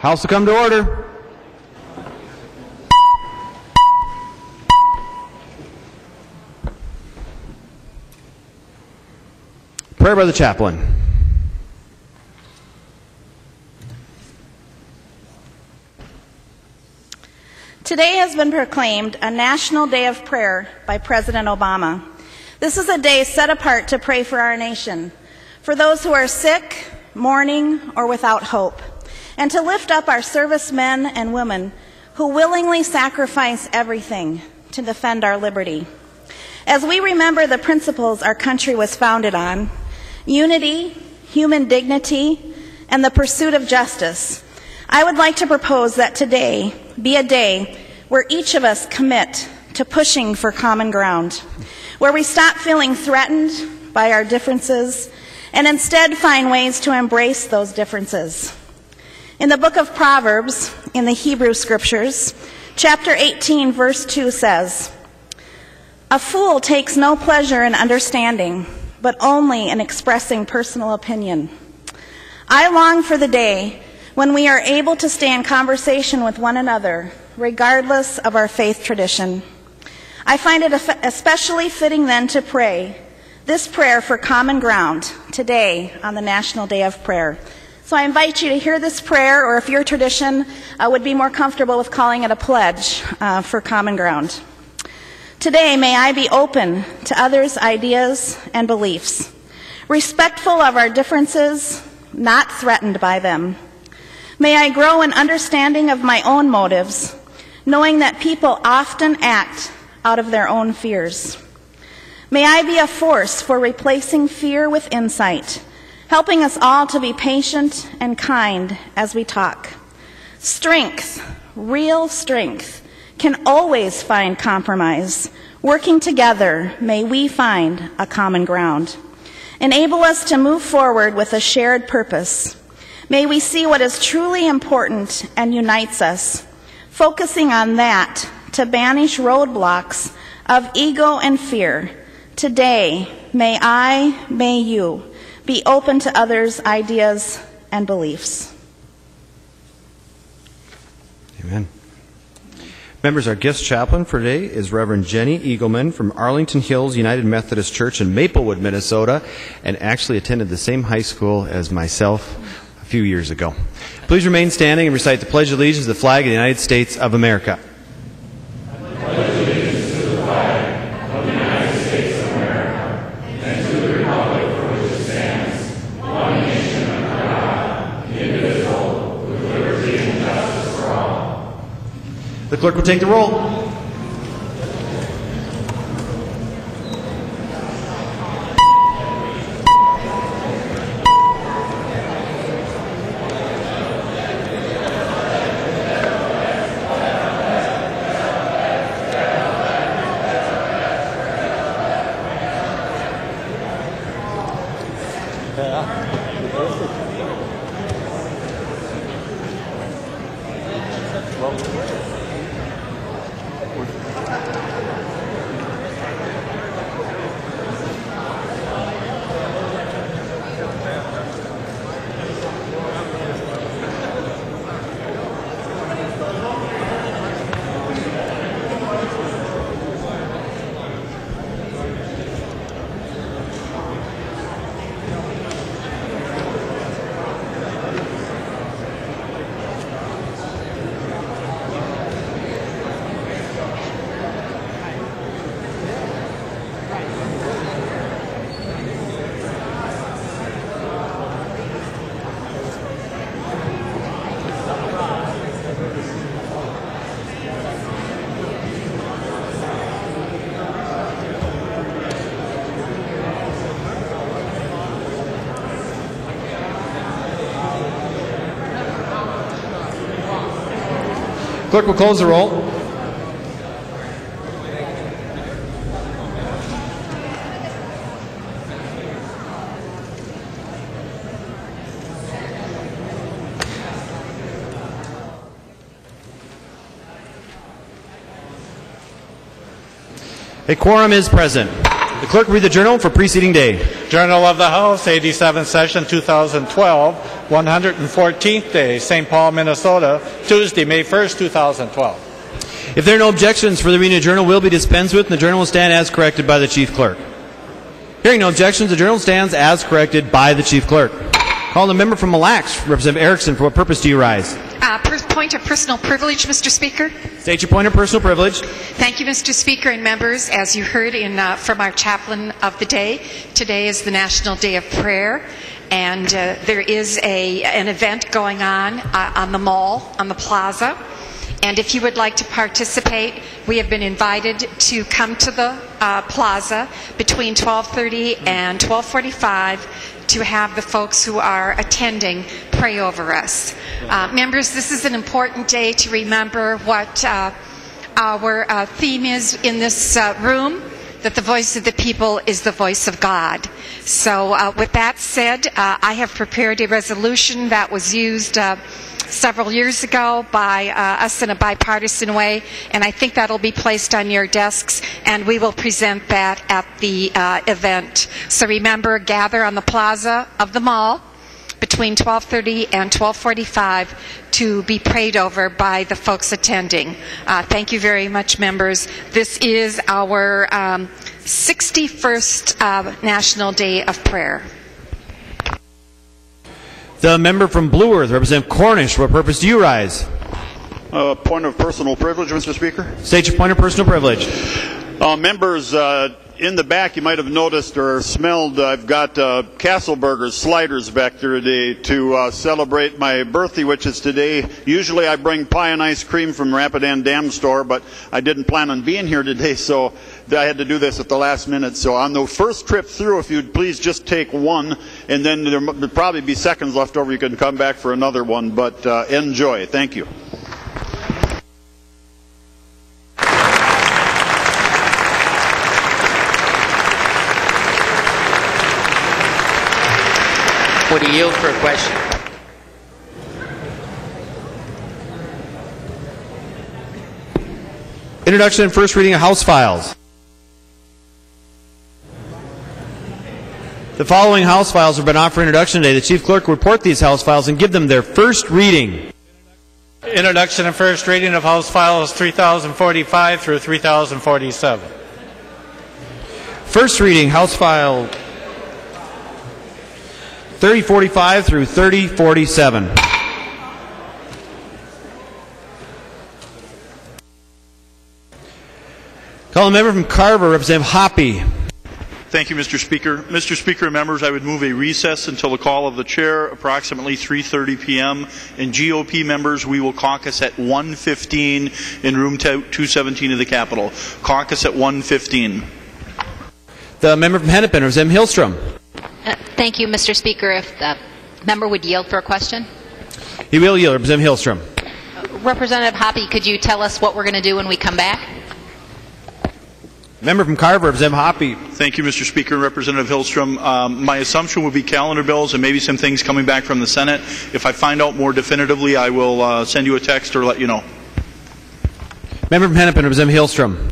House will come to order. Prayer by the chaplain. Today has been proclaimed a National Day of Prayer by President Obama. This is a day set apart to pray for our nation, for those who are sick, mourning, or without hope, and to lift up our servicemen and women who willingly sacrifice everything to defend our liberty. As we remember the principles our country was founded on, unity, human dignity, and the pursuit of justice, I would like to propose that today be a day where each of us commit to pushing for common ground, where we stop feeling threatened by our differences and instead find ways to embrace those differences. In the book of Proverbs, in the Hebrew Scriptures, chapter 18, verse 2 says, "A fool takes no pleasure in understanding, but only in expressing personal opinion." I long for the day when we are able to stay in conversation with one another, regardless of our faith tradition. I find it especially fitting then to pray this prayer for common ground today on the National Day of Prayer. So I invite you to hear this prayer, or if your tradition would be more comfortable with calling it a pledge for common ground. Today, may I be open to others' ideas and beliefs, respectful of our differences, not threatened by them. May I grow in understanding of my own motives, knowing that people often act out of their own fears. May I be a force for replacing fear with insight, helping us all to be patient and kind as we talk. Strength, real strength, can always find compromise. Working together, may we find a common ground. Enable us to move forward with a shared purpose. May we see what is truly important and unites us, focusing on that to banish roadblocks of ego and fear. Today, may you be open to others' ideas and beliefs. Amen. Members, our guest chaplain for today is Reverend Jenny Eagleman from Arlington Hills United Methodist Church in Maplewood, Minnesota, and actually attended the same high school as myself a few years ago. Please remain standing and recite the Pledge of Allegiance to the flag of the United States of America. I pledge allegiance to the flag of the United States of America and to the republic for which it stands, one nation under God, indivisible, with liberty and justice for all. The clerk will take the roll. Clerk will close the roll. A quorum is present. The clerk will read the journal for preceding day. Journal of the House, 87th Session, 2012, 114th day, St. Paul, Minnesota, Tuesday, May 1st, 2012. If there are no objections, for the reading of the journal will be dispensed with, and the journal will stand as corrected by the chief clerk. Hearing no objections, the journal stands as corrected by the chief clerk. Call the member from Mille Lacs, Representative Erickson. For what purpose do you rise? Point of personal privilege, Mr. Speaker. State your point of personal privilege. Thank you, Mr. Speaker and members. As you heard from our chaplain of the day, today is the National Day of Prayer, and there is an event going on the mall, on the plaza. And if you would like to participate, we have been invited to come to the plaza between 12:30 and 12:45 to have the folks who are attending pray over us. Members, this is an important day to remember what our theme is in this room, that the voice of the people is the voice of God. So with that said, I have prepared a resolution that was used several years ago by us in a bipartisan way, and I think that'll be placed on your desks, and we will present that at the event. So remember, gather on the plaza of the mall between 12:30 and 12:45 to be prayed over by the folks attending. Thank you very much, members. This is our 61st National Day of Prayer. The member from Blue Earth, Representative Cornish. For what purpose do you rise? Point of personal privilege, Mr. Speaker. State your point of personal privilege. Members, in the back you might have noticed or smelled I've got Castleberger's sliders back there today to celebrate my birthday, which is today. Usually I bring pie and ice cream from Rapidan Dam store, but I didn't plan on being here today, so I had to do this at the last minute. So on the first trip through, if you'd please just take one, and then there'll probably be seconds left over. You can come back for another one, but enjoy. Thank you. Would you yield for a question? Introduction and first reading of House Files. The following House Files have been offered for introduction today. The Chief Clerk will report these House Files and give them their first reading. Introduction and first reading of House Files 3045 through 3047. First reading, House File 3045 through 3047. Call a member from Carver, Representative Hoppy. Thank you, Mr. Speaker. Mr. Speaker and members, I would move a recess until the call of the chair, approximately 3:30 p.m. And GOP members, we will caucus at 1:15 in room 217 of the Capitol. Caucus at 1:15. The member from Hennepin, Representative Hillstrom. Thank you, Mr. Speaker. If the member would yield for a question. He will yield, Representative Hillstrom. Representative Hoppy, could you tell us what we're going to do when we come back? Member from Carver, Representative Hoppy. Thank you, Mr. Speaker and Representative Hillstrom. My assumption would be calendar bills and maybe some things coming back from the Senate. If I find out more definitively, I will send you a text or let you know. Member from Hennepin, Representative Hillstrom.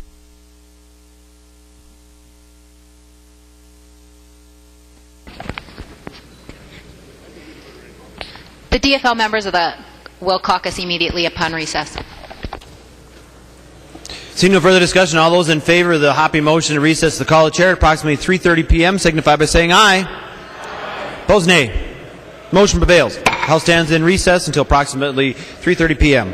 The DFL members will caucus immediately upon recess. Seeing no further discussion, all those in favor of the Hoppy motion to recess the call of chair at approximately 3:30 p.m. signify by saying aye. Opposed, nay. Motion prevails. House stands in recess until approximately 3:30 p.m.